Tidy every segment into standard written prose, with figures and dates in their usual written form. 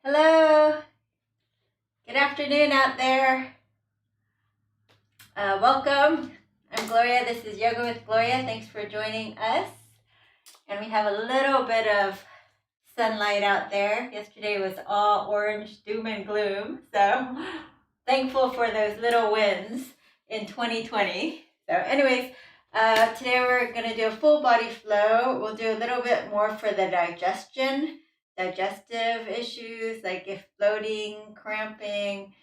Hello, good afternoon out there. Welcome. I'm Gloria. This is Yoga with Gloria. Thanks for joining us. And we have a little bit of sunlight out there. Yesterday was all orange doom and gloom. So thankful for those little wins in 2020. So anyways, today we're going to do a full body flow. We'll do a little bit more for the digestive issues like if bloating, cramping,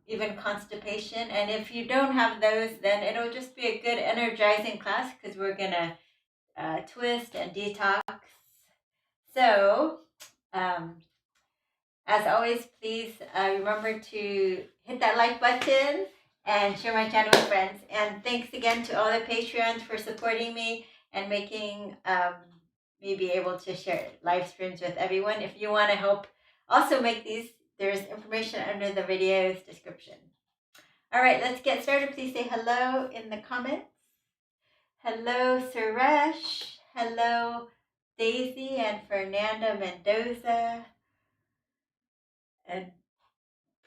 even constipation. And if you don't have those, then it'll just be a good energizing class because we're going to twist and detox. So, as always, please remember to hit that like button and share my channel with friends. And thanks again to all the Patreons for supporting me and making me be able to share live streams with everyone. If you want to help also make these, there's information under the video's description. All right, let's get started. Please say hello in the comments. Hello, Suresh. Hello, Daisy and Fernanda Mendoza. And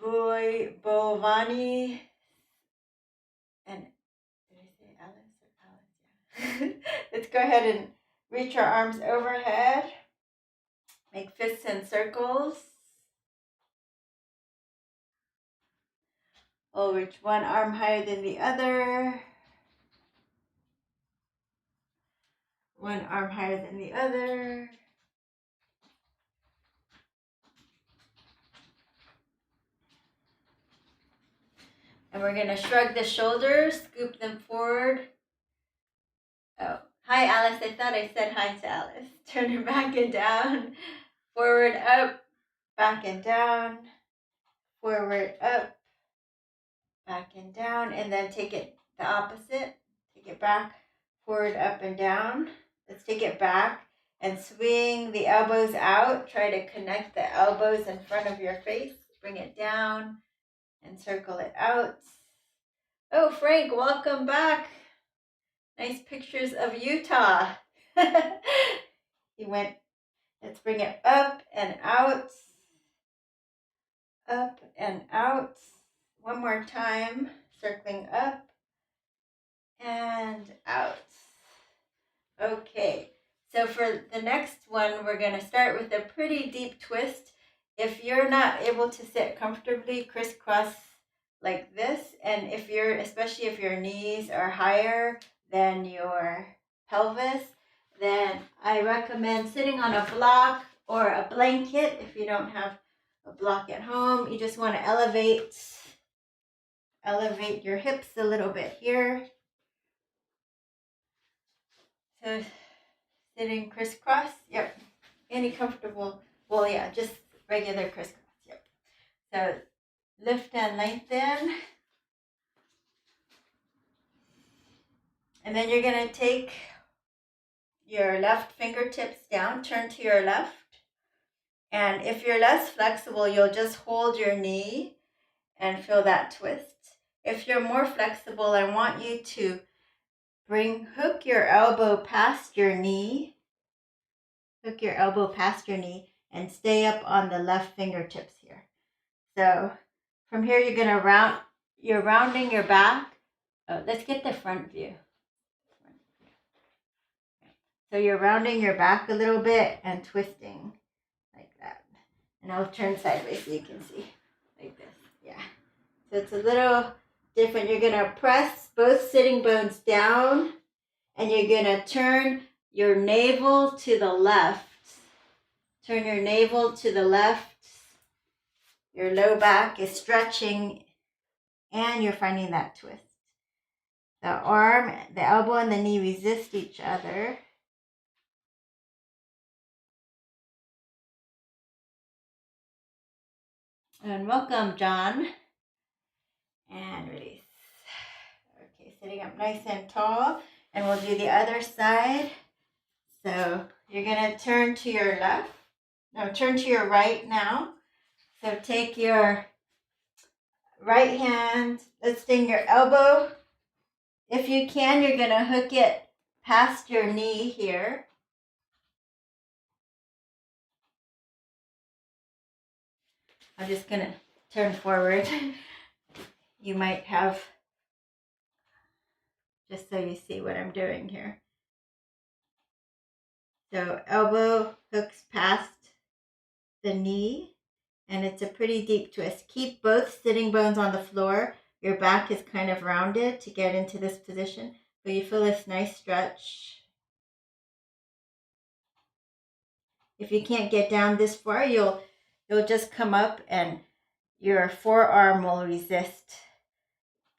Bovani. And did I say Alice or Alice? Yeah. Let's go ahead and reach our arms overhead. Make fists and circles. We'll reach one arm higher than the other. One arm higher than the other. And we're going to shrug the shoulders, scoop them forward. Oh, hi Alice. I thought I said hi to Alice. Turn her back and down. Forward, up, back and down. Forward, up, back and down. And then take it the opposite. Take it back, forward, up and down. Let's take it back and swing the elbows out. Try to connect the elbows in front of your face. Bring it down and circle it out. Oh, Frank, welcome back. Nice pictures of Utah. He went, let's bring it up and out. Up and out. One more time, circling up and out. Okay, so for the next one, we're going to start with a pretty deep twist. If you're not able to sit comfortably, crisscross like this, and especially if your knees are higher than your pelvis, then I recommend sitting on a block or a blanket. If you don't have a block at home, you just want to elevate your hips a little bit here. So sitting crisscross, yep. Any comfortable, well, yeah, just regular crisscross, yep. So lift and lengthen. And then you're going to take your left fingertips down, turn to your left. And if you're less flexible, you'll just hold your knee and feel that twist. If you're more flexible, I want you to hook your elbow past your knee. Hook your elbow past your knee and stay up on the left fingertips here. So from here, you're rounding your back. Oh, let's get the front view. So you're rounding your back a little bit and twisting like that. And I'll turn sideways so you can see like this. Yeah. So it's a little different. You're going to press both sitting bones down and you're going to turn your navel to the left. Turn your navel to the left. Your low back is stretching and you're finding that twist. The arm, the elbow, and the knee resist each other. And welcome, John. And release. Okay, sitting up nice and tall. And we'll do the other side. So you're going to turn to your left. No, turn to your right now. So take your right hand. Let's sting your elbow. If you can, you're going to hook it past your knee here. I'm just going to turn forward. You might have, just so you see what I'm doing here. So elbow hooks past the knee, and it's a pretty deep twist. Keep both sitting bones on the floor. Your back is kind of rounded to get into this position, but you feel this nice stretch. If you can't get down this far, you'll just come up and your forearm will resist.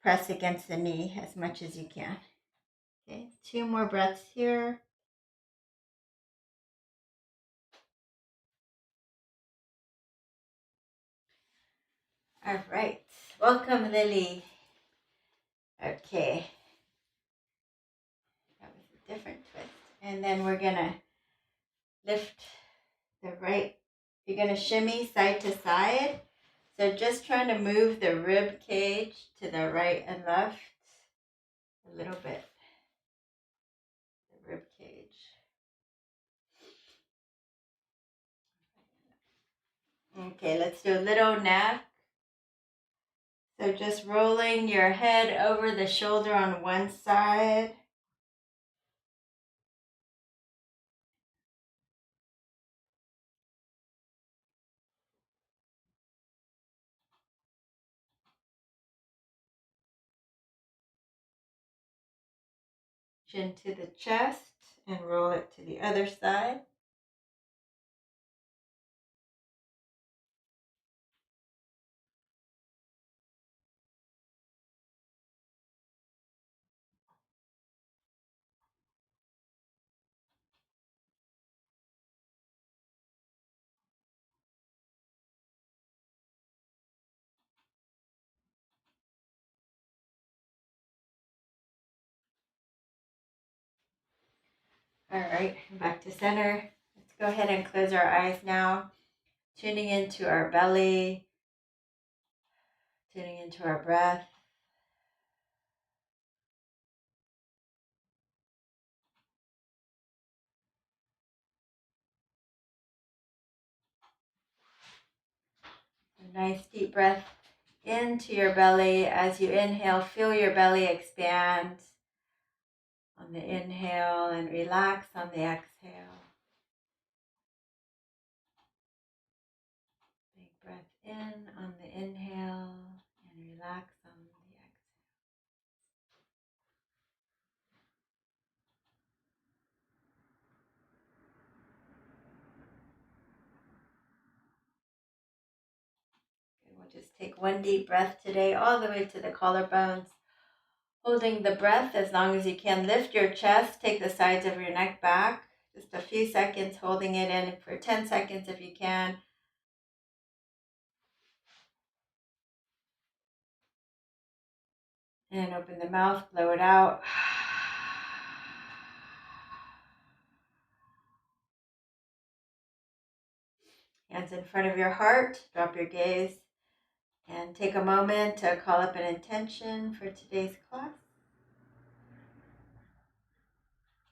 Press against the knee as much as you can. Okay, 2 more breaths here. All right, welcome, Lily. Okay, that was a different twist. And then we're gonna lift the right, you're gonna shimmy side to side. So just trying to move the rib cage to the right and left a little bit. The rib cage. Okay, let's do a little neck. So just rolling your head over the shoulder on one side. Chin to the chest and roll it to the other side. All right, back to center. Let's go ahead and close our eyes now. Tuning into our belly, tuning into our breath. A nice deep breath into your belly. As you inhale, feel your belly expand on the inhale and relax on the exhale. Big breath in on the inhale and relax on the exhale. We'll just take one deep breath today all the way to the collarbones. Holding the breath as long as you can. Lift your chest, take the sides of your neck back. Just a few seconds holding it in for 10 seconds if you can. And open the mouth, blow it out. Hands in front of your heart, drop your gaze, and take a moment to call up an intention for today's class.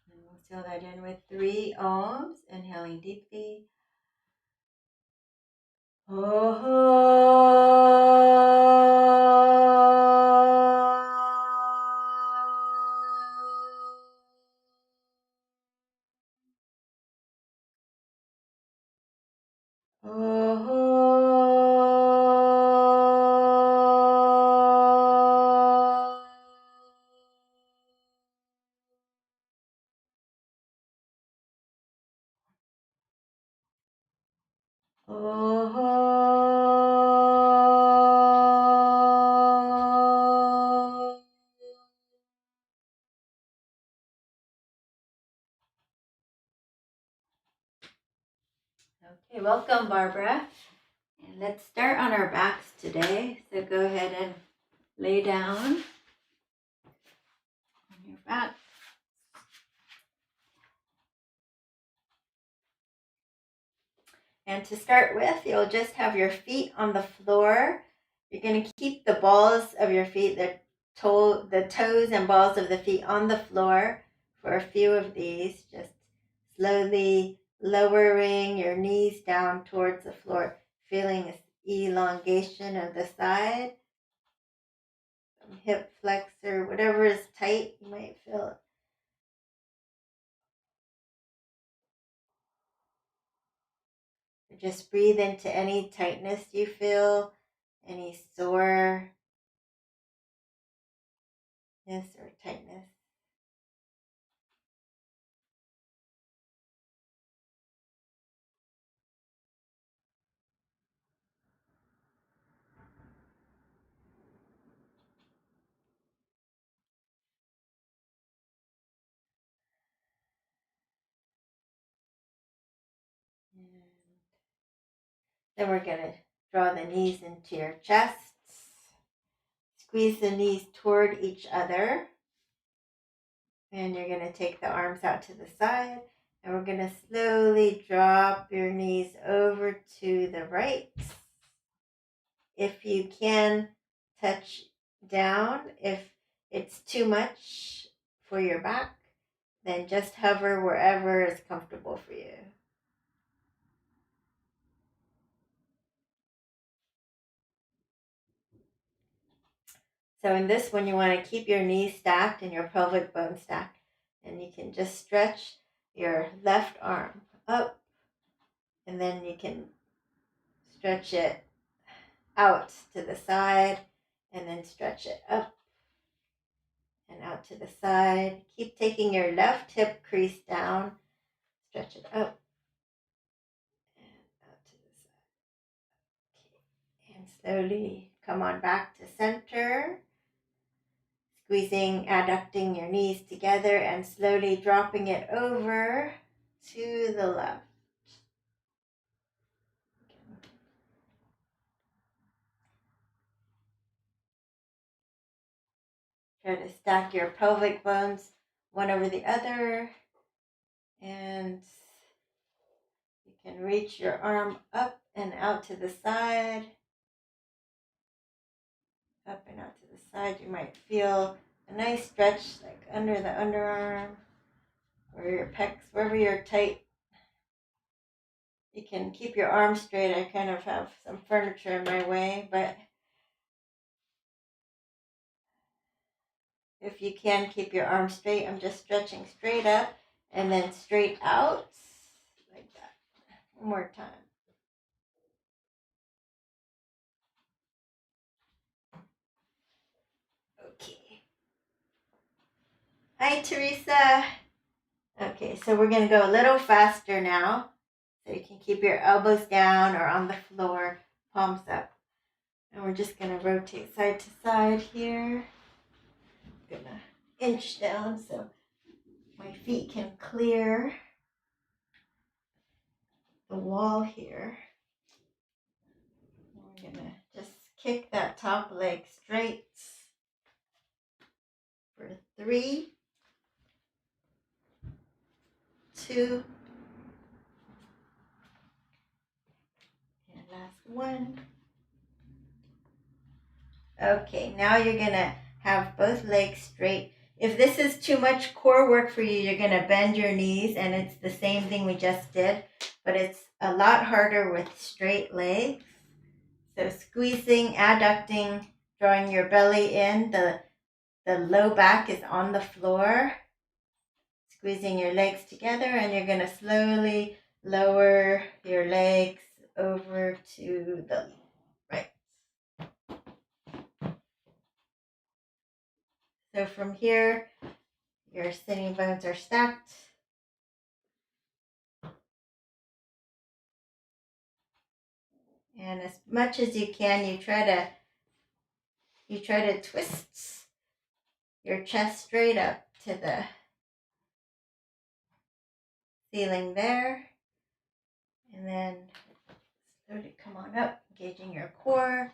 And we'll seal that in with 3 ohms, inhaling deeply. Okay, welcome, Barbara. And let's start on our backs today. So go ahead and lay down on your back. And to start with, you'll just have your feet on the floor. You're going to keep the balls of your feet, the toes and balls of the feet on the floor for a few of these. Just slowly lowering your knees down towards the floor, feeling elongation of the side. Some hip flexor, whatever is tight, you might feel it. Just breathe into any tightness you feel, any soreness or tightness. And then we're going to draw the knees into your chest. Squeeze the knees toward each other. And you're going to take the arms out to the side. And we're going to slowly drop your knees over to the right. If you can, touch down. If it's too much for your back, then just hover wherever is comfortable for you. So in this one, you want to keep your knees stacked and your pelvic bone stacked. And you can just stretch your left arm up, and then you can stretch it out to the side, and then stretch it up and out to the side. Keep taking your left hip crease down, stretch it up and out to the side. Okay. And slowly come on back to center. Squeezing, adducting your knees together and slowly dropping it over to the left. Try to stack your pelvic bones one over the other, and you can reach your arm up and out to the side. Up and out to the side. You might feel a nice stretch like under the underarm or your pecs, wherever you're tight. You can keep your arms straight. I kind of have some furniture in my way, but if you can keep your arms straight, I'm just stretching straight up and then straight out like that. One more time. Okay. Hi, Teresa. Okay, so we're going to go a little faster now. So you can keep your elbows down or on the floor, palms up. And we're just going to rotate side to side here. I'm going to inch down so my feet can clear the wall here. And we're going to just kick that top leg straight for 3, 2, and last 1. Okay, now you're going to have both legs straight. If this is too much core work for you, you're going to bend your knees, and it's the same thing we just did, but it's a lot harder with straight legs. So squeezing, adducting, drawing your belly in, the low back is on the floor. Squeezing your legs together, and you're going to slowly lower your legs over to the right. So from here, your sitting bones are stacked. And as much as you can, you try to twist your chest straight up to the ceiling there. And then slowly come on up, engaging your core.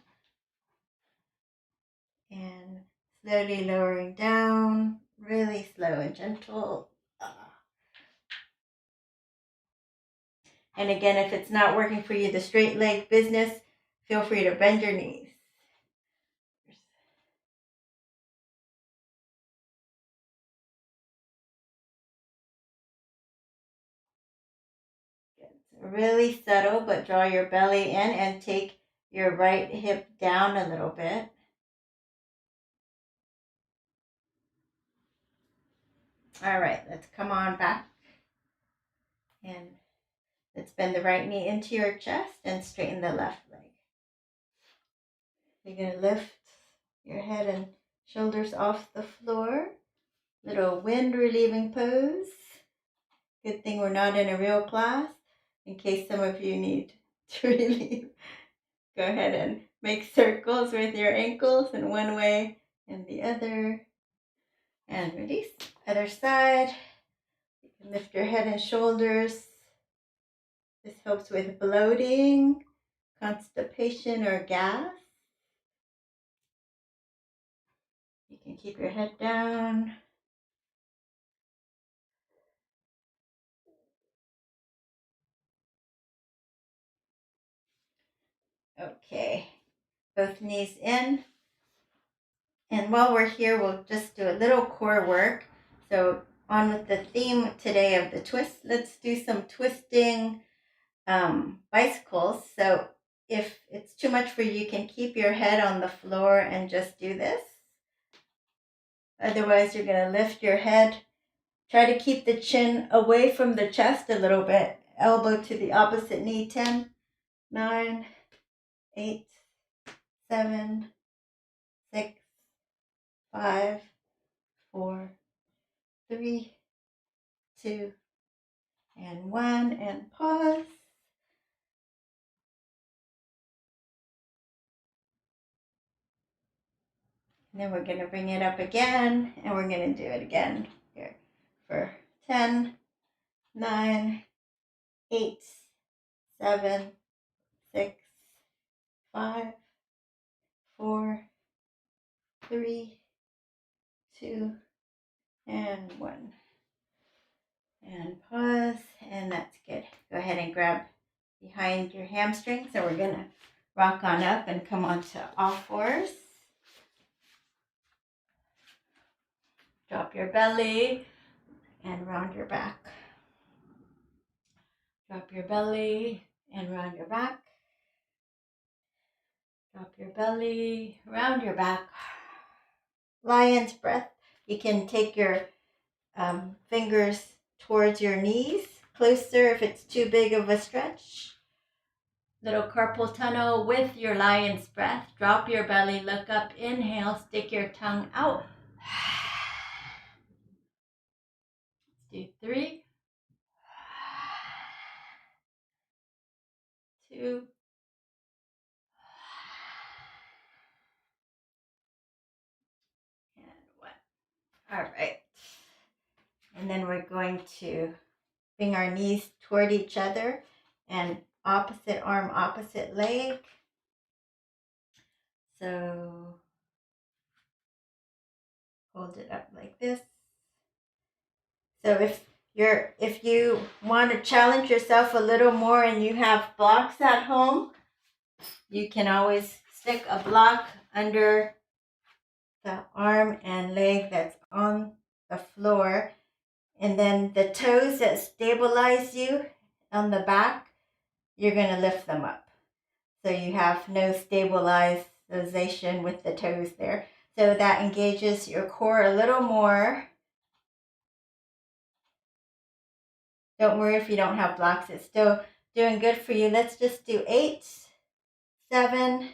And slowly lowering down, really slow and gentle. And again, if it's not working for you, the straight leg business, feel free to bend your knees. Good. So really subtle, but draw your belly in and take your right hip down a little bit. All right, let's come on back. And let's bend the right knee into your chest and straighten the left leg. You're going to lift your head and shoulders off the floor. Little wind relieving pose. Good thing we're not in a real class. In case some of you need to relieve, go ahead and make circles with your ankles in one way and the other. And release. Other side. You can lift your head and shoulders. This helps with bloating, constipation, or gas. You can keep your head down. Okay, both knees in. And while we're here, we'll just do a little core work. So on with the theme today of the twist, let's do some twisting bicycles. So if it's too much for you, you can keep your head on the floor and just do this. Otherwise, you're going to lift your head. Try to keep the chin away from the chest a little bit. Elbow to the opposite knee. 10, 9, 8, 7, 6, 5, 4, 3, 2, and 1. And pause. And then we're going to bring it up again. And we're going to do it again here for 10, 9, 8, 7, 6, 5, 4, 3, 2, and 1. And pause, and that's good. Go ahead and grab behind your hamstrings. So we're going to rock on up and come onto all fours. Drop your belly and round your back. Drop your belly and round your back. Drop your belly, round your back. Lion's breath. You can take your fingers towards your knees, closer if it's too big of a stretch. Little carpal tunnel with your lion's breath. Drop your belly, look up, inhale, stick your tongue out. Let's do 3, 2, and 1. All right. And then we're going to bring our knees toward each other and opposite arm, opposite leg. So hold it up like this. So if you want to challenge yourself a little more and you have blocks at home, you can always stick a block under the arm and leg that's on the floor. And then the toes that stabilize you on the back, you're going to lift them up. So you have no stabilization with the toes there. So that engages your core a little more. Don't worry if you don't have blocks. It's still doing good for you. Let's just do 8, 7,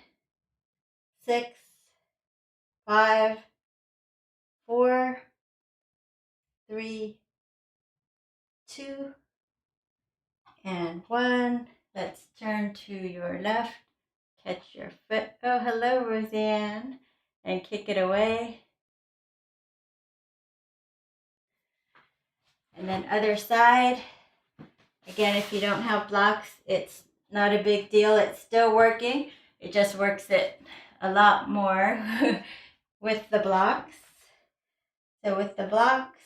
6, 5, 4, 3, 2, and 1. Let's turn to your left. Catch your foot. Oh, hello, Roseanne. And kick it away. And then other side. Again, if you don't have blocks, it's not a big deal. It's still working. It just works it a lot more with the blocks. So with the blocks,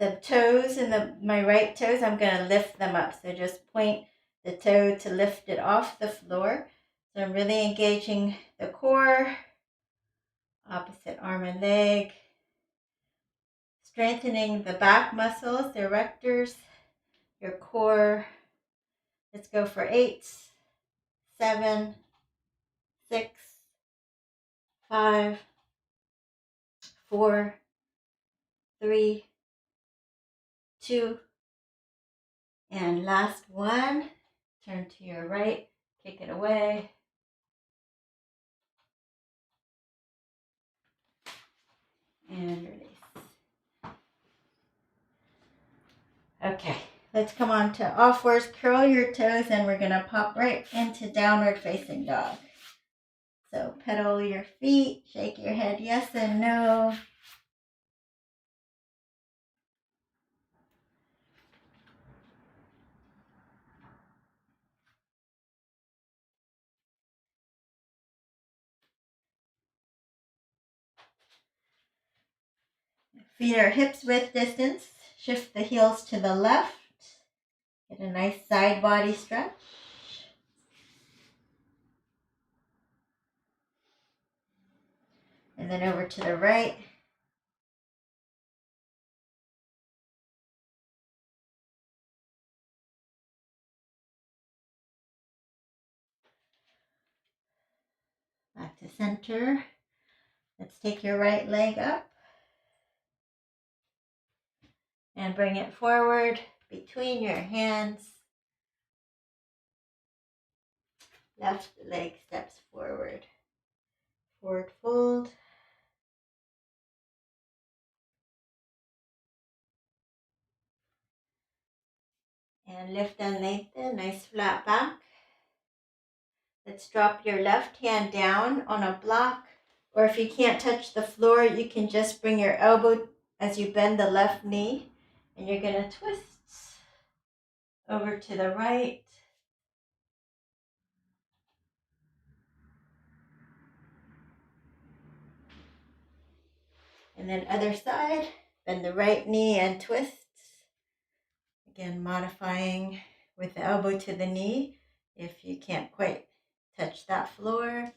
the toes and my right toes, I'm going to lift them up. So just point the toe to lift it off the floor. So I'm really engaging the core, opposite arm and leg, strengthening the back muscles, the erectors, your core. Let's go for 8, 7, 6, 5, 4, 3, 2, and last one. Turn to your right, kick it away. And release. Okay, let's come on to all fours, curl your toes, and we're gonna pop right into downward facing dog. So pedal your feet, shake your head yes and no. Feet are hips width distance. Shift the heels to the left. Get a nice side body stretch. And then over to the right. Back to center. Let's take your right leg up. And bring it forward between your hands. Left leg steps forward. Forward fold. And lift and lengthen, nice flat back. Let's drop your left hand down on a block, or if you can't touch the floor, you can just bring your elbow as you bend the left knee, and you're gonna twist over to the right. And then other side, bend the right knee and twist. Again, modifying with the elbow to the knee if you can't quite touch that floor.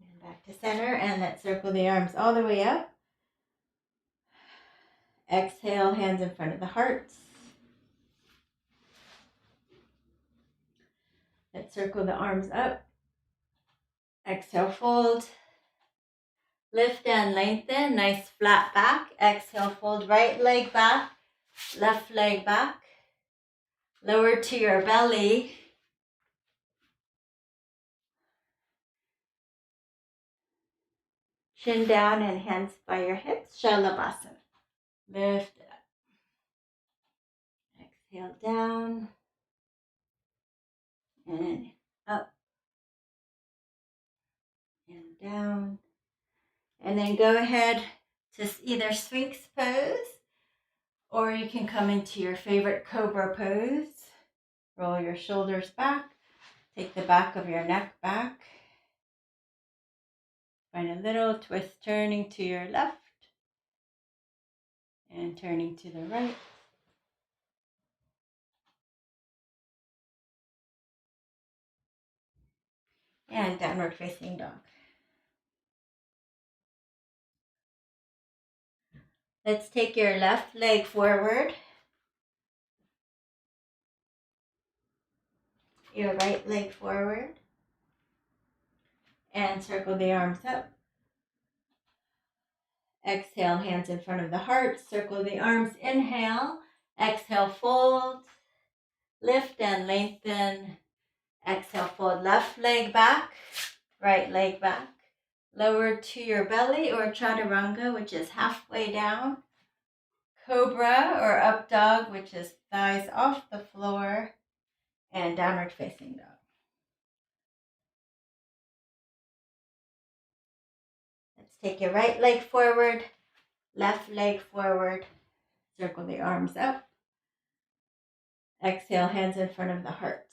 And back to center, and let's circle the arms all the way up. Exhale, hands in front of the heart. Let's circle the arms up. Exhale, fold. Lift and lengthen, nice flat back. Exhale, fold right leg back, left leg back. Lower to your belly. Chin down and hands by your hips. Shalabhasana. Lift it up. Exhale down. And up. And down. And then go ahead to either Sphinx pose, or you can come into your favorite Cobra pose. Roll your shoulders back. Take the back of your neck back. Find a little twist, turning to your left and turning to the right. And downward facing dog. Let's take your left leg forward. Your right leg forward. And circle the arms up. Exhale, hands in front of the heart. Circle the arms. Inhale. Exhale, fold. Lift and lengthen. Exhale, fold left leg back. Right leg back. Lower to your belly, or chaturanga, which is halfway down. Cobra or up dog, which is thighs off the floor. And downward facing dog. Let's take your right leg forward, left leg forward. Circle the arms up. Exhale, hands in front of the heart.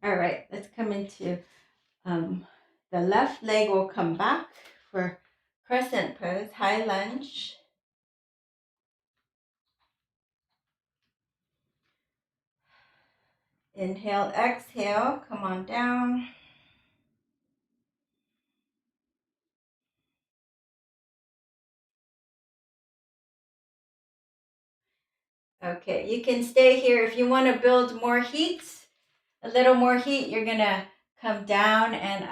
All right, let's come into the left leg will come back for crescent pose, high lunge. Inhale, exhale, come on down. Okay, you can stay here. If you want to build more heat, a little more heat, you're going to come down and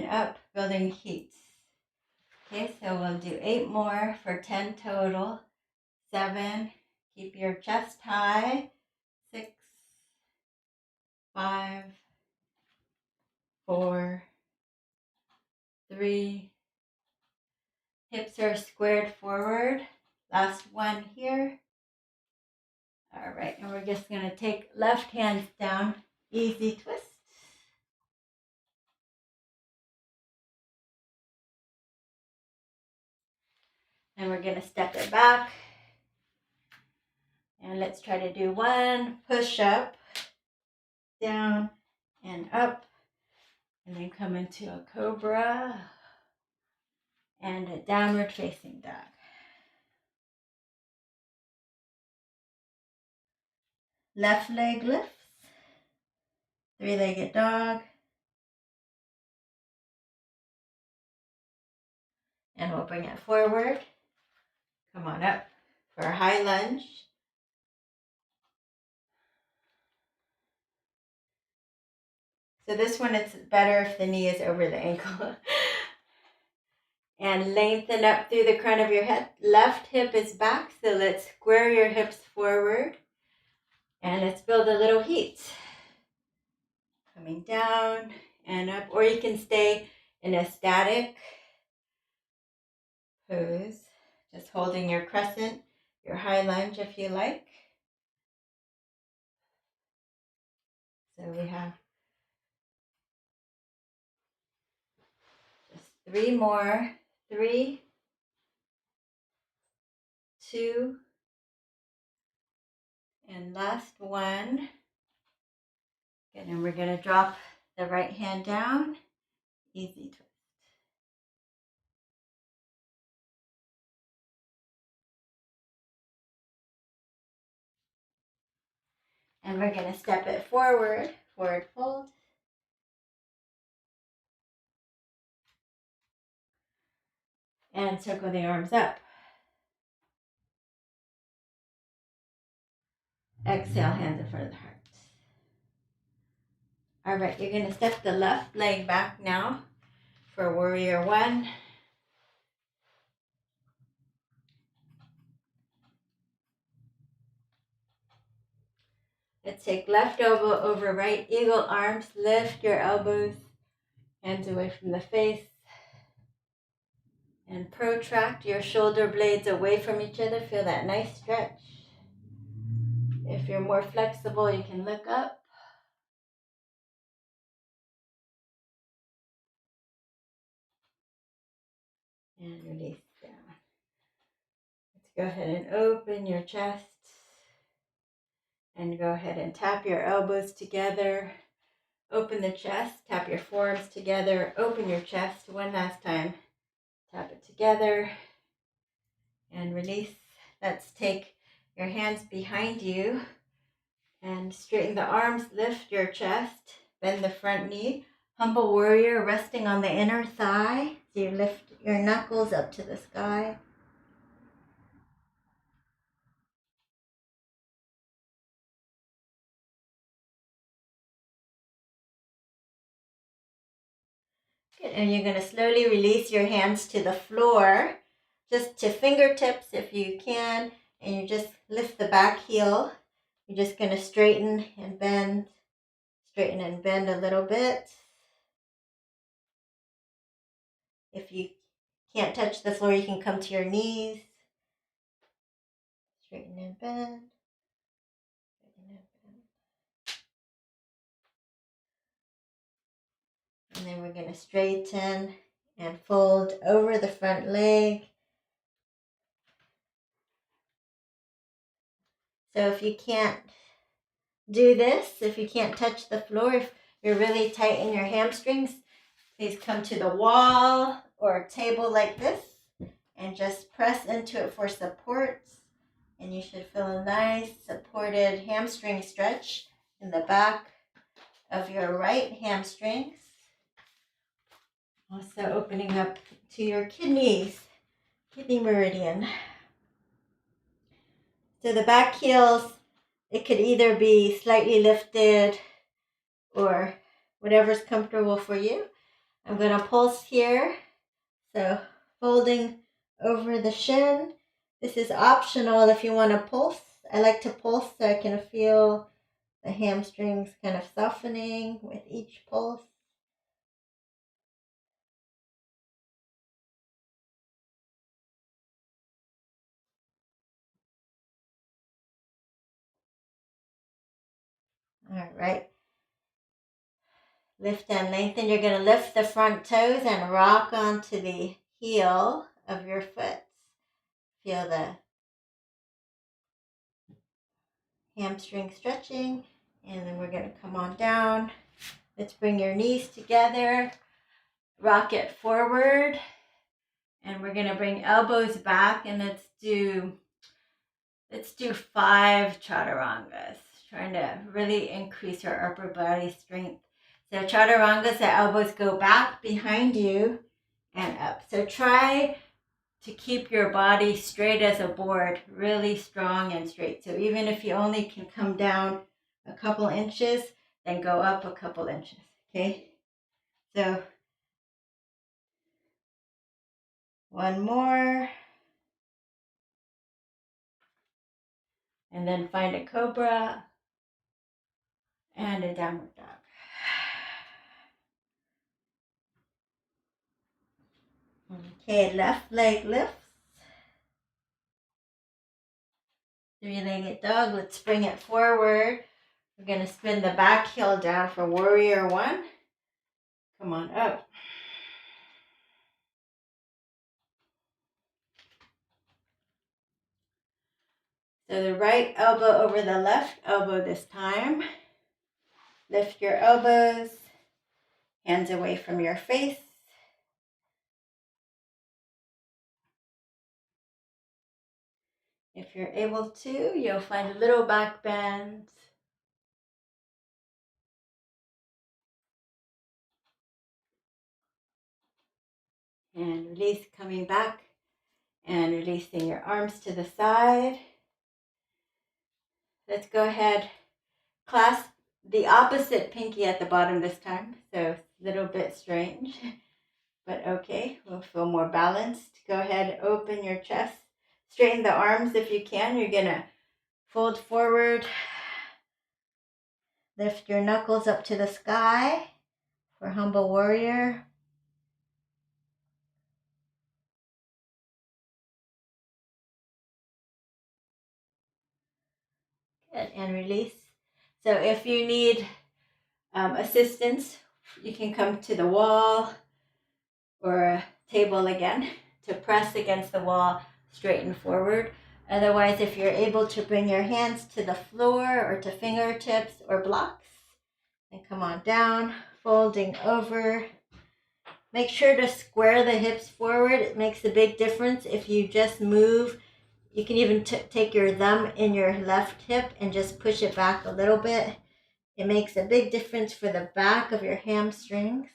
up, building heat. Okay, so we'll do 8 more for 10 total. 7, keep your chest high. 6, 5, 4, 3, hips are squared forward. Last one here. All right, and we're just going to take left hands down, easy twist. And we're going to step it back. And let's try to do 1 push up, down and up, and then come into a cobra and a downward facing dog. Left leg lifts, 3-legged dog, and we'll bring it forward. Come on up for a high lunge. So this one, it's better if the knee is over the ankle. And lengthen up through the crown of your head. Left hip is back, so let's square your hips forward. And let's build a little heat. Coming down and up, or you can stay in a static pose, just holding your crescent, your high lunge if you like. So we have just 3 more. 3, 2, and last one. And then we're going to drop the right hand down, easy twist. And we're going to step it forward, forward fold. And circle the arms up. Exhale, hands in front of the heart. All right, you're going to step the left leg back now for warrior 1. Let's take left elbow over right eagle arms. Lift your elbows, hands away from the face. And protract your shoulder blades away from each other. Feel that nice stretch. If you're more flexible, you can look up. And release down. Let's go ahead and open your chest. And go ahead and tap your elbows together. Open the chest. Tap your forearms together. Open your chest one last time. Tap it together. And release. Let's take your hands behind you. And straighten the arms. Lift your chest. Bend the front knee. Humble warrior, resting on the inner thigh. So you lift your knuckles up to the sky. Good. And you're going to slowly release your hands to the floor, just to fingertips if you can. And you just lift the back heel. You're just going to straighten and bend a little bit. If you can't touch the floor, you can come to your knees. Straighten and bend. Straighten and bend. And then we're going to straighten and fold over the front leg. So if you can't do this, if you can't touch the floor, if you're really tight in your hamstrings, please come to the wall or a table like this and just press into it for support. And you should feel a nice supported hamstring stretch in the back of your right hamstrings. Also opening up to your kidneys, kidney meridian. So the back heels, it could either be slightly lifted or whatever's comfortable for you. I'm going to pulse here. So folding over the shin. This is optional if you want to pulse. I like to pulse so I can feel the hamstrings kind of softening with each pulse. All right. Lift and lengthen. You're going to lift the front toes and rock onto the heel of your foot. Feel the hamstring stretching. And then we're going to come on down. Let's bring your knees together. Rock it forward. And we're going to bring elbows back. And let's do 5 chaturangas. Trying to really increase our upper body strength. So chaturangas, the elbows go back behind you and up. So try to keep your body straight as a board, really strong and straight. So even if you only can come down a couple inches, then go up a couple inches, okay? So one more. And then find a cobra and a downward dog. Okay, left leg lifts. 3-legged dog. Let's bring it forward. We're going to spin the back heel down for warrior 1. Come on up. So the right elbow over the left elbow this time. Lift your elbows. Hands away from your face. If you're able to, you'll find a little back bend. And release, coming back and releasing your arms to the side. Let's go ahead, clasp the opposite pinky at the bottom this time. So a little bit strange, but okay, we'll feel more balanced. Go ahead, open your chest, straighten the arms if you can. You're gonna fold forward, lift your knuckles up to the sky for humble warrior. Good, and release. So if you need assistance, you can come to the wall or a table again to press against the wall, straighten forward. Otherwise, if you're able to bring your hands to the floor or to fingertips or blocks, and come on down, folding over. Make sure to square the hips forward. It makes a big difference if you just move. You can even take your thumb in your left hip and just push it back a little bit. It makes a big difference for the back of your hamstrings.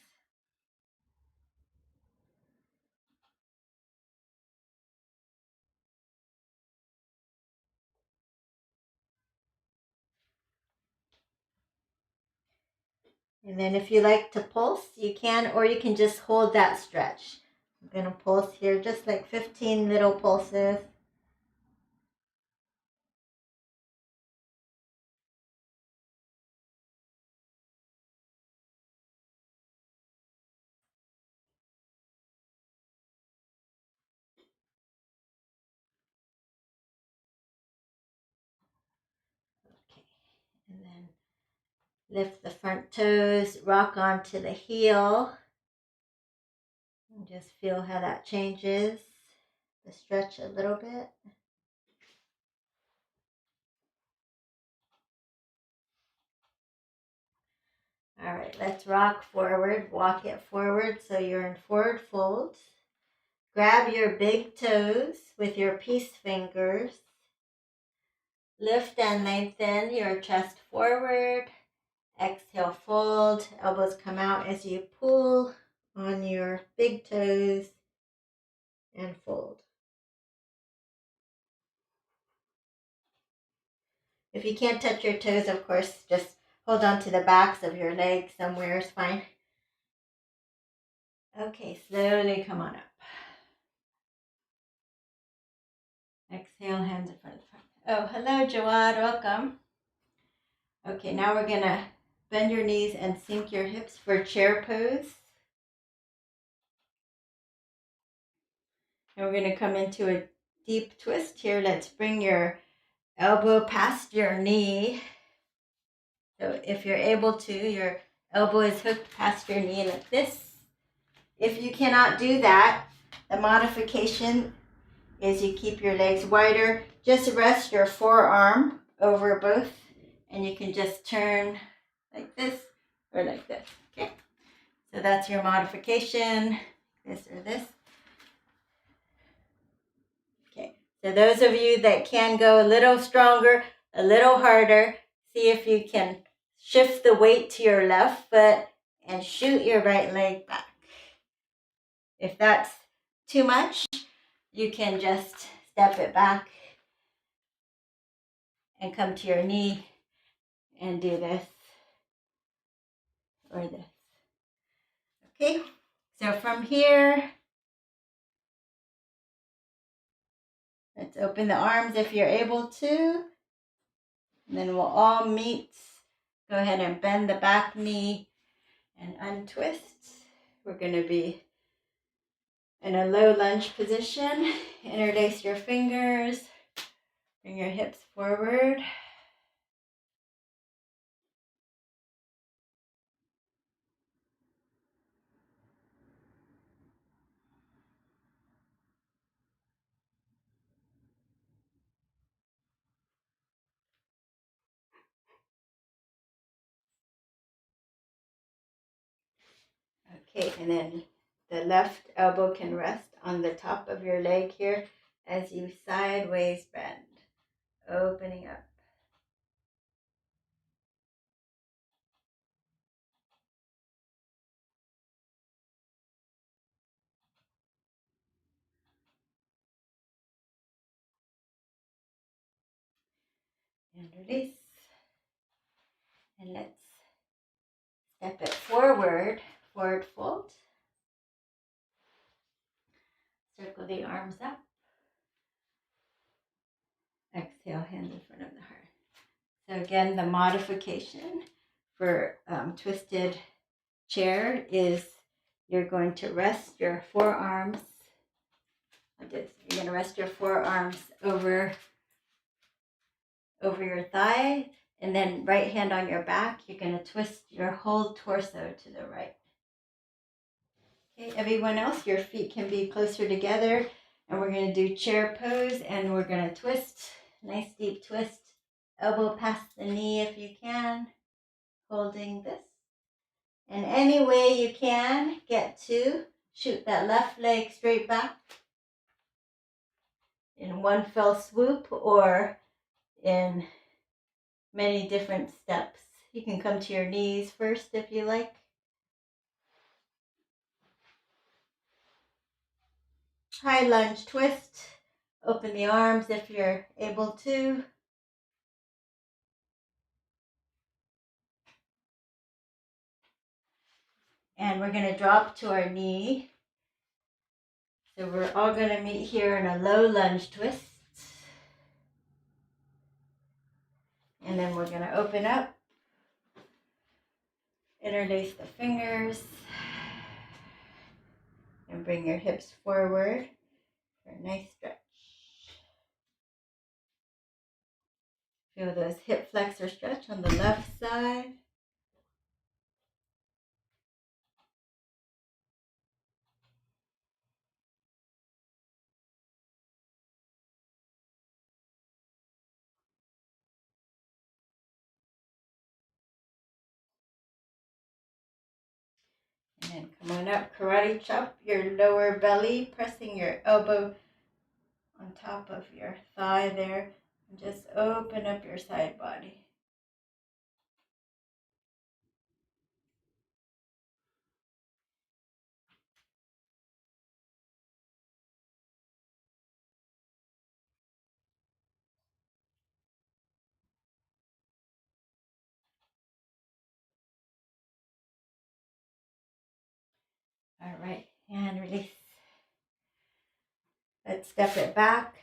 And then if you like to pulse, you can, or you can just hold that stretch. I'm going to pulse here, just like 15 little pulses. Okay, and then lift the front toes, rock onto the heel. And just feel how that changes the stretch a little bit. All right, let's rock forward, walk it forward so you're in forward fold. Grab your big toes with your peace fingers. Lift and lengthen your chest forward. Exhale, fold. Elbows come out as you pull on your big toes and fold. If you can't touch your toes, of course, just hold on to the backs of your legs somewhere is fine. Okay, slowly come on up. Exhale, hands in front of the front. Oh, hello, Jawad. Welcome. Okay, now we're going to bend your knees and sink your hips for chair pose. And we're going to come into a deep twist here. Let's bring your elbow past your knee. So if you're able to, your elbow is hooked past your knee like this. If you cannot do that, the modification is you keep your legs wider. Just rest your forearm over both, and you can just turn like this or like this. Okay, so that's your modification, this or this. Okay, so those of you that can go a little stronger, a little harder, see if you can shift the weight to your left foot and shoot your right leg back. If that's too much, you can just step it back and come to your knee and do this or this. Okay, so from here, let's open the arms if you're able to. And then we'll all meet. Go ahead and bend the back knee and untwist. We're going to be in a low lunge position. Interlace your fingers. Bring your hips forward. Okay, and then the left elbow can rest on the top of your leg here as you sideways bend, opening up. And release. And let's step it forward, forward fold. Circle the arms up. Exhale, hands in front of the heart. So again, the modification for twisted chair is you're going to rest your forearms like this. You're going to rest your forearms over your thigh, and then right hand on your back. You're going to twist your whole torso to the right. Okay, everyone else, your feet can be closer together, and we're going to do chair pose, and we're going to twist. Nice deep twist. Elbow past the knee if you can, holding this. And any way you can get to, shoot that left leg straight back in one fell swoop or in many different steps. You can come to your knees first if you like. High lunge twist. Open the arms if you're able to. And we're going to drop to our knee. So we're all going to meet here in a low lunge twist. And then we're going to open up. Interlace the fingers. And bring your hips forward for a nice stretch. Feel those hip flexor stretch on the left side. And then come on up, karate chop your lower belly, pressing your elbow on top of your thigh there. And just open up your side body. All right, and release. Let's step it back.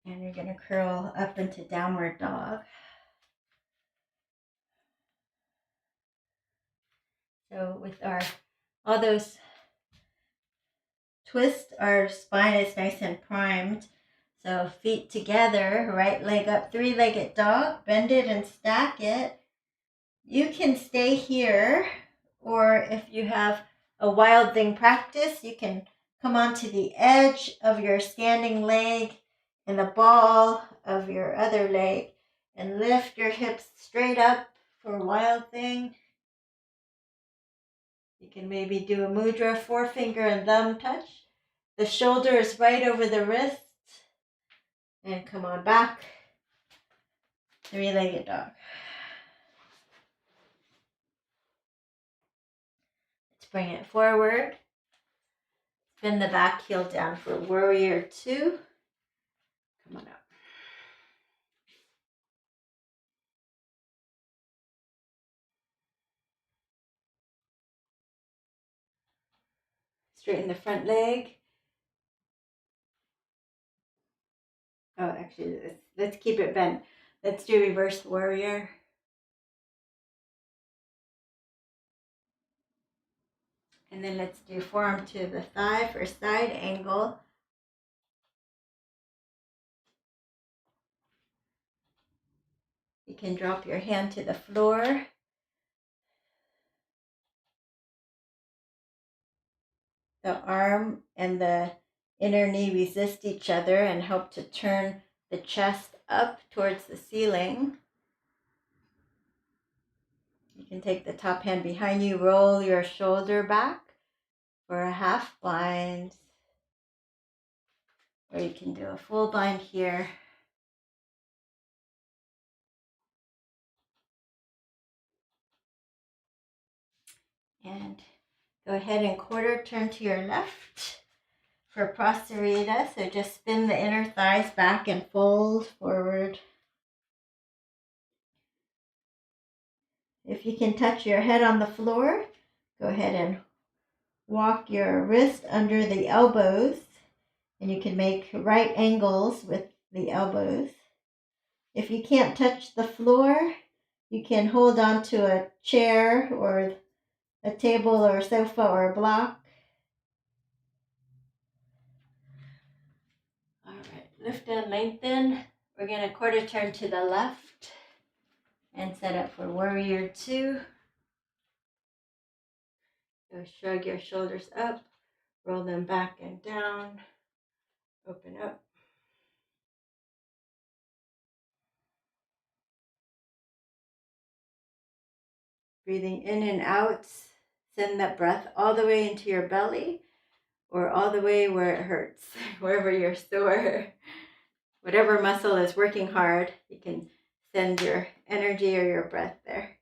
And you're going to curl up into downward dog. So with all those twists, our spine is nice and primed. So feet together, right leg up, three-legged dog, bend it and stack it. You can stay here, or if you have a wild thing practice, you can come onto the edge of your standing leg and the ball of your other leg and lift your hips straight up for a wild thing. You can maybe do a mudra, forefinger and thumb touch. The shoulder is right over the wrist. And come on back. Three-legged dog. Let's bring it forward. Spin the back heel down for warrior two. Come on up. Straighten the front leg. Oh, actually, let's keep it bent. Let's do reverse warrior. And then let's do forearm to the thigh for side angle. You can drop your hand to the floor. The arm and the inner knee resist each other and help to turn the chest up towards the ceiling. You can take the top hand behind you, roll your shoulder back for a half bind, or you can do a full bind here. And go ahead and quarter turn to your left for Prasarita. So just spin the inner thighs back and fold forward. If you can touch your head on the floor, go ahead and walk your wrist under the elbows, and you can make right angles with the elbows. If you can't touch the floor, you can hold on to a chair or a table or a sofa or a block. All right, lift and lengthen. We're going to quarter turn to the left and set up for warrior two. So shrug your shoulders up, roll them back and down, open up. Breathing in and out, send that breath all the way into your belly or all the way where it hurts, wherever you're sore. Whatever muscle is working hard, you can send your energy or your breath there.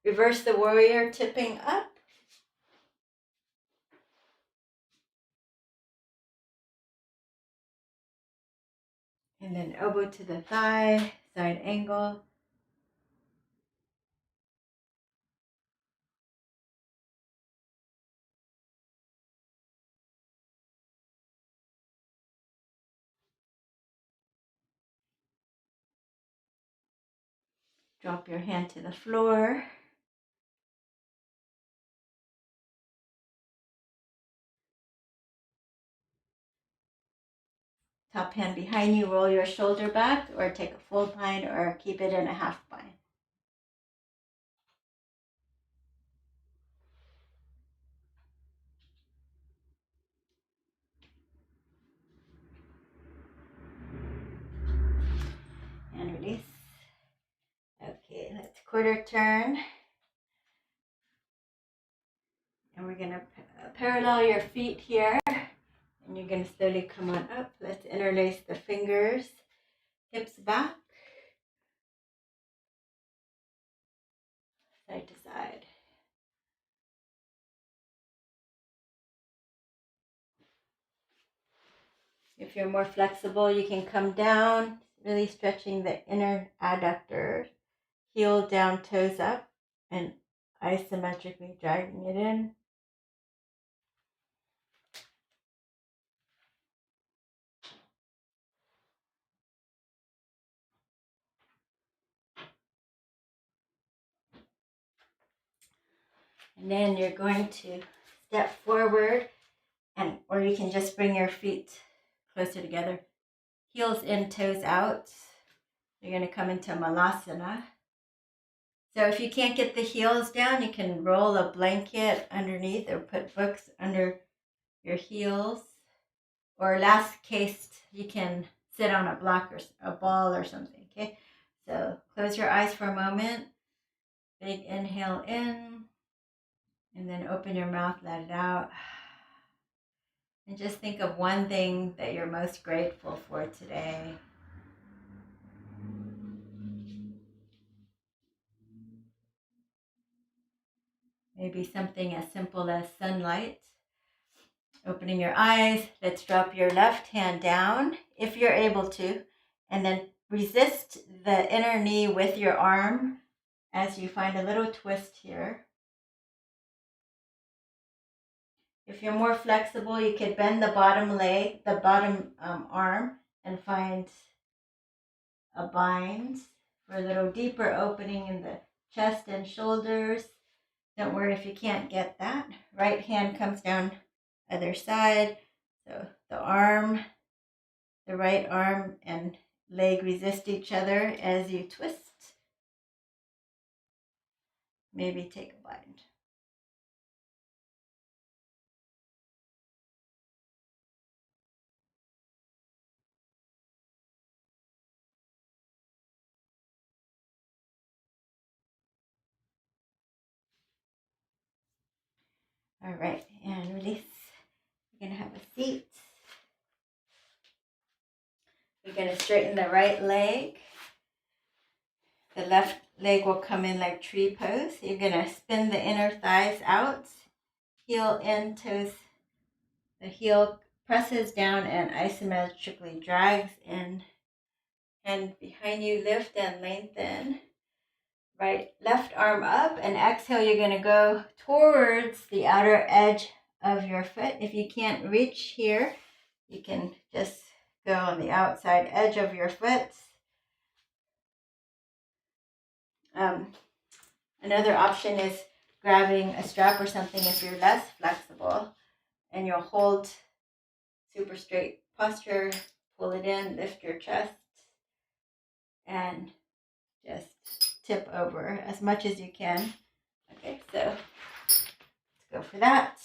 Reverse the warrior, tipping up. And then elbow to the thigh, side angle. Drop your hand to the floor. Top hand behind you, roll your shoulder back or take a full bind or keep it in a half bind. And release. Okay, let's quarter turn. And we're going to parallel your feet here. And you're going to slowly come on up. Let's interlace the fingers. Hips back. Side to side. If you're more flexible, you can come down, really stretching the inner adductor. Heel down, toes up, and isometrically dragging it in. And then you're going to step forward, or you can just bring your feet closer together. Heels in, toes out. You're going to come into Malasana. So if you can't get the heels down, you can roll a blanket underneath or put books under your heels. Or last case, you can sit on a block or a ball or something, okay? So close your eyes for a moment. Big inhale in. And then open your mouth, let it out. And just think of one thing that you're most grateful for today. Maybe something as simple as sunlight. Opening your eyes, let's drop your left hand down if you're able to, and then resist the inner knee with your arm as you find a little twist here. If you're more flexible, you could bend the bottom leg, the bottom arm, and find a bind for a little deeper opening in the chest and shoulders. Don't worry if you can't get that. Right hand comes down other side. So the right arm and leg resist each other as you twist. Maybe take a bind. All right, and release. You're going to have a seat. You're going to straighten the right leg. The left leg will come in like tree pose. You're going to spin the inner thighs out. Heel in, toes. The heel presses down and isometrically drags in. Hand behind you, lift and lengthen. Right, left arm up, and exhale, you're going to go towards the outer edge of your foot. If you can't reach here, you can just go on the outside edge of your foot. Another option is grabbing a strap or something if you're less flexible, and you'll hold super straight posture, pull it in, lift your chest, and just tip over as much as you can. Okay, so let's go for that.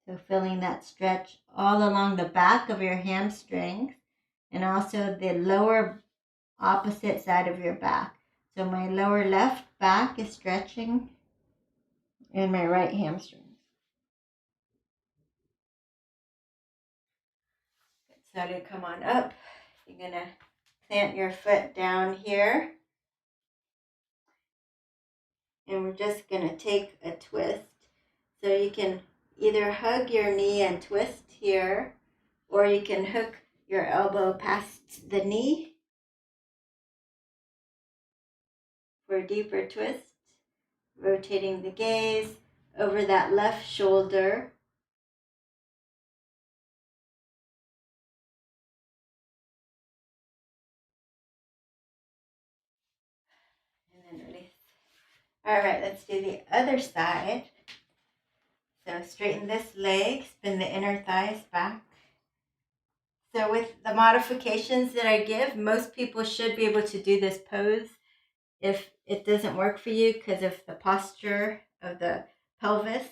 So feeling that stretch all along the back of your hamstrings and also the lower opposite side of your back. So my lower left back is stretching and my right hamstring. So to come on up, you're going to plant your foot down here. And we're just going to take a twist. So you can either hug your knee and twist here, or you can hook your elbow past the knee for a deeper twist. Rotating the gaze over that left shoulder. And then release. All right, let's do the other side. So straighten this leg, spin the inner thighs back. So with the modifications that I give, most people should be able to do this pose. If it doesn't work for you because of the posture of the pelvis,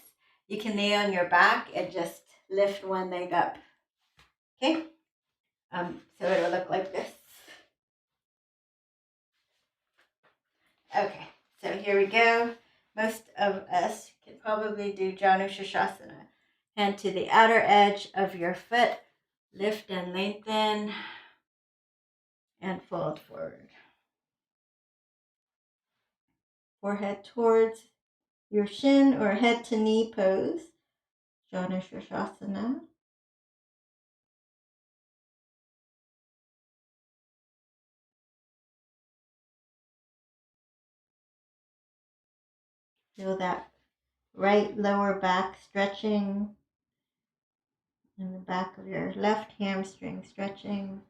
you can lay on your back and just lift one leg up. Okay? So it'll look like this. Okay, so here we go. Most of us can probably do Janu Shashasana. Hand to the outer edge of your foot, lift and lengthen, and fold forward. Forehead towards your shin or head to knee pose, Janu Shashasana. Feel that right lower back stretching, and the back of your left hamstring stretching.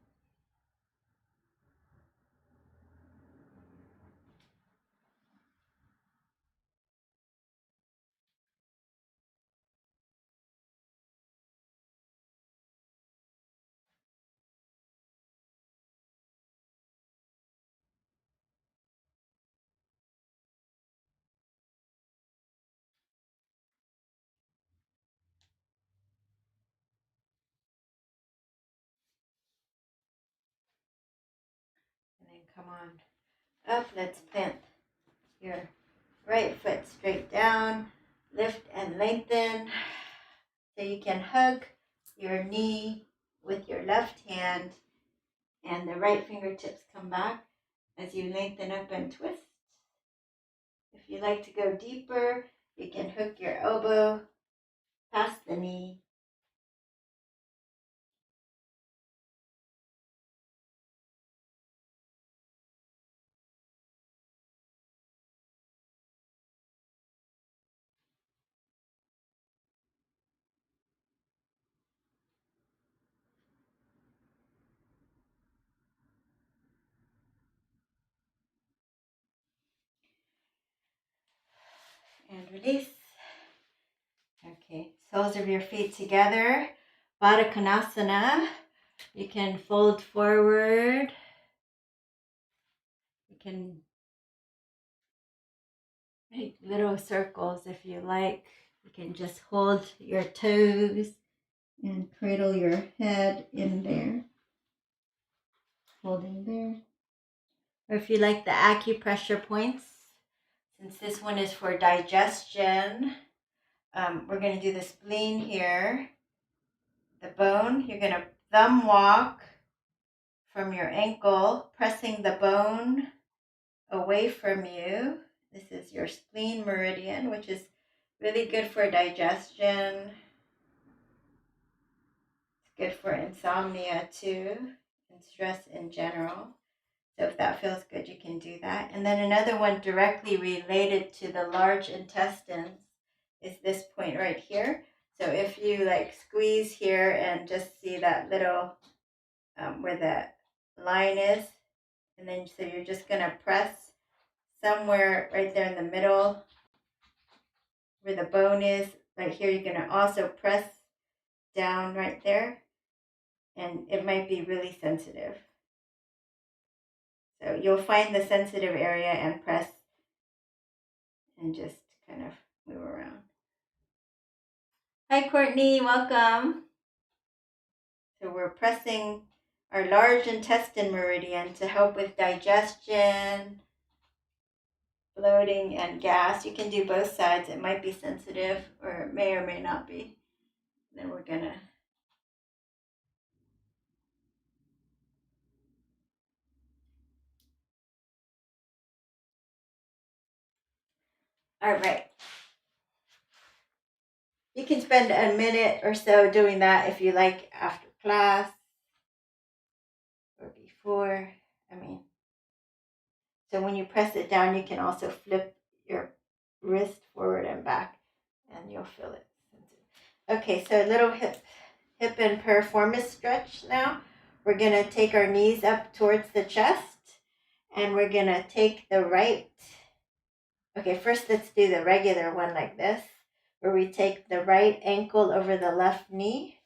And then come on up. Let's plant your right foot straight down. Lift and lengthen so you can hug your knee with your left hand, and the right fingertips come back as you lengthen up and twist. If you like to go deeper, you can hook your elbow past the knee. And release. Okay, soles of your feet together. Baddha Konasana. You can fold forward. You can make little circles if you like. You can just hold your toes and cradle your head in there. Holding there. Or if you like the acupressure points, since this one is for digestion, we're going to do the spleen here. The bone, you're going to thumb walk from your ankle, pressing the bone away from you. This is your spleen meridian, which is really good for digestion. It's good for insomnia too, and stress in general. So if that feels good, you can do that. And then another one directly related to the large intestines is this point right here. So if you like squeeze here and just see that little where the line is, and then so you're just going to press somewhere right there in the middle where the bone is. Right here, you're going to also press down right there, and it might be really sensitive. So you'll find the sensitive area and press and just kind of move around. Hi, Courtney, welcome. So we're pressing our large intestine meridian to help with digestion, bloating, and gas. You can do both sides. It might be sensitive or it may or may not be. Then we're gonna all right. You can spend a minute or so doing that if you like after class or before. So when you press it down, you can also flip your wrist forward and back and you'll feel it. Okay, so a little hip and piriformis stretch now. We're going to take our knees up towards the chest and we're going to take the right. Okay, first let's do the regular one like this, where we take the right ankle over the left knee.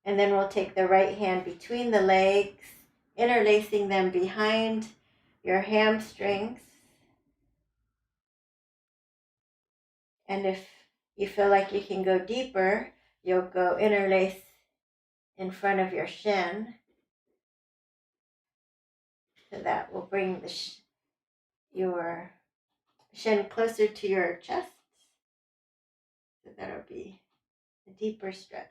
And then we'll take the right hand between the legs, interlacing them behind your hamstrings. And if you feel like you can go deeper, you'll go interlace in front of your shin. So that will bring your shin closer to your chest. So that'll be a deeper stretch.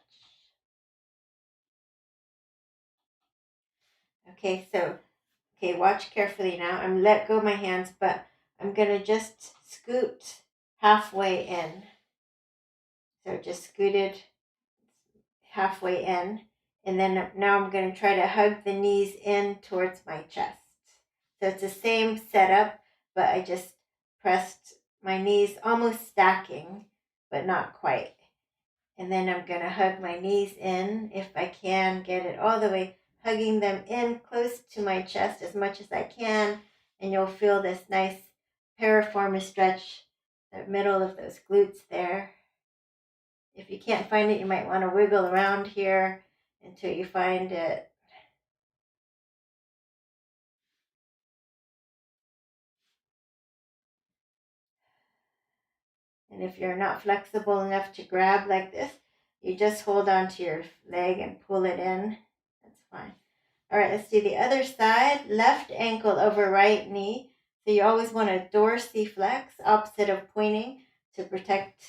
Okay, watch carefully now. I'm let go of my hands, but I'm going to just scoot halfway in. So just scooted halfway in. And then now I'm going to try to hug the knees in towards my chest. So it's the same setup, but I just pressed my knees almost stacking, but not quite. And then I'm going to hug my knees in, if I can get it all the way, hugging them in close to my chest as much as I can. And you'll feel this nice piriformis stretch, the middle of those glutes there. If you can't find it, you might want to wiggle around here until you find it. And if you're not flexible enough to grab like this, you just hold on to your leg and pull it in. That's fine. All right, let's do the other side. Left ankle over right knee. So you always want to dorsiflex, opposite of pointing, to protect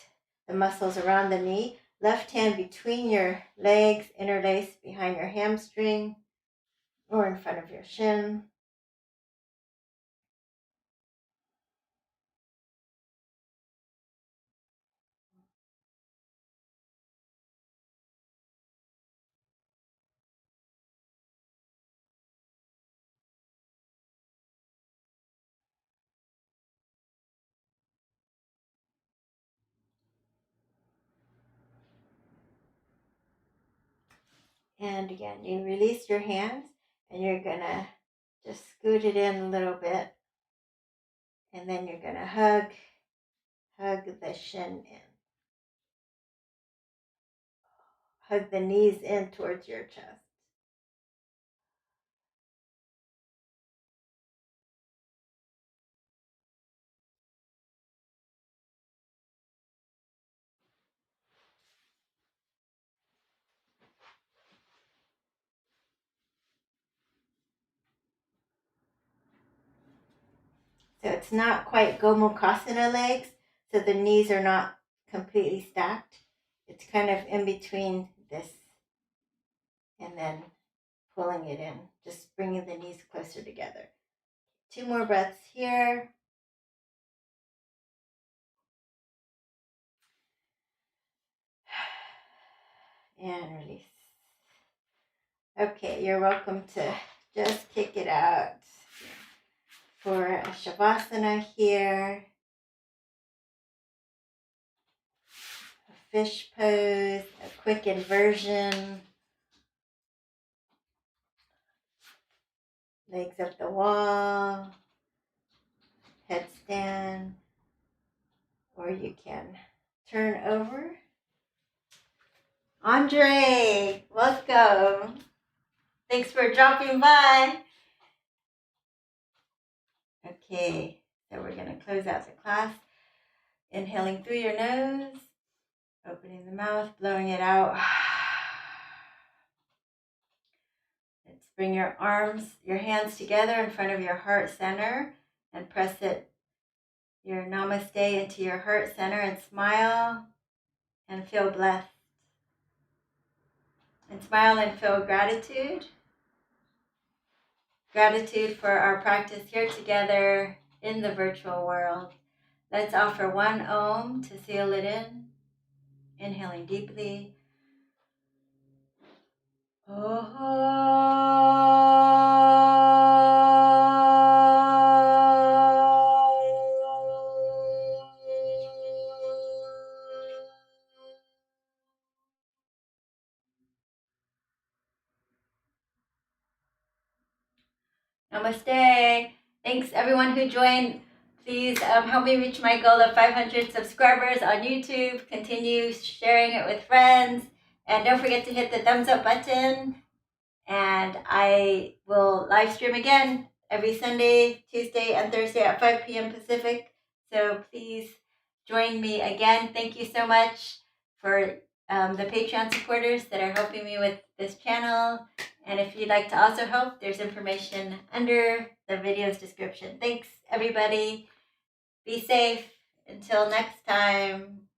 the muscles around the knee. Left hand between your legs, interlace behind your hamstring or in front of your shin. And again, you release your hands and you're going to just scoot it in a little bit. And then you're going to hug the shin in. Hug the knees in towards your chest. So it's not quite Gomukhasana legs, so the knees are not completely stacked. It's kind of in between this and then pulling it in, just bringing the knees closer together. 2 more breaths here. And release. Okay, you're welcome to just kick it out for a Shavasana here. A fish pose, a quick inversion. Legs up the wall, headstand, or you can turn over. Andre, welcome. Thanks for dropping by. Okay, so we're going to close out the class. Inhaling through your nose, opening the mouth, blowing it out. Let's bring your hands together in front of your heart center and press your namaste into your heart center and smile and feel blessed. And smile and feel gratitude. Gratitude for our practice here together in the virtual world. Let's offer one Om to seal it in. Inhaling deeply. Namaste. Thanks everyone who joined. Please help me reach my goal of 500 subscribers on YouTube. Continue sharing it with friends. And don't forget to hit the thumbs up button. And I will live stream again every Sunday, Tuesday, and Thursday at 5 p.m. Pacific. So please join me again. Thank you so much for the Patreon supporters that are helping me with this channel. And if you'd like to also help, there's information under the video's description. Thanks, everybody. Be safe. Until next time.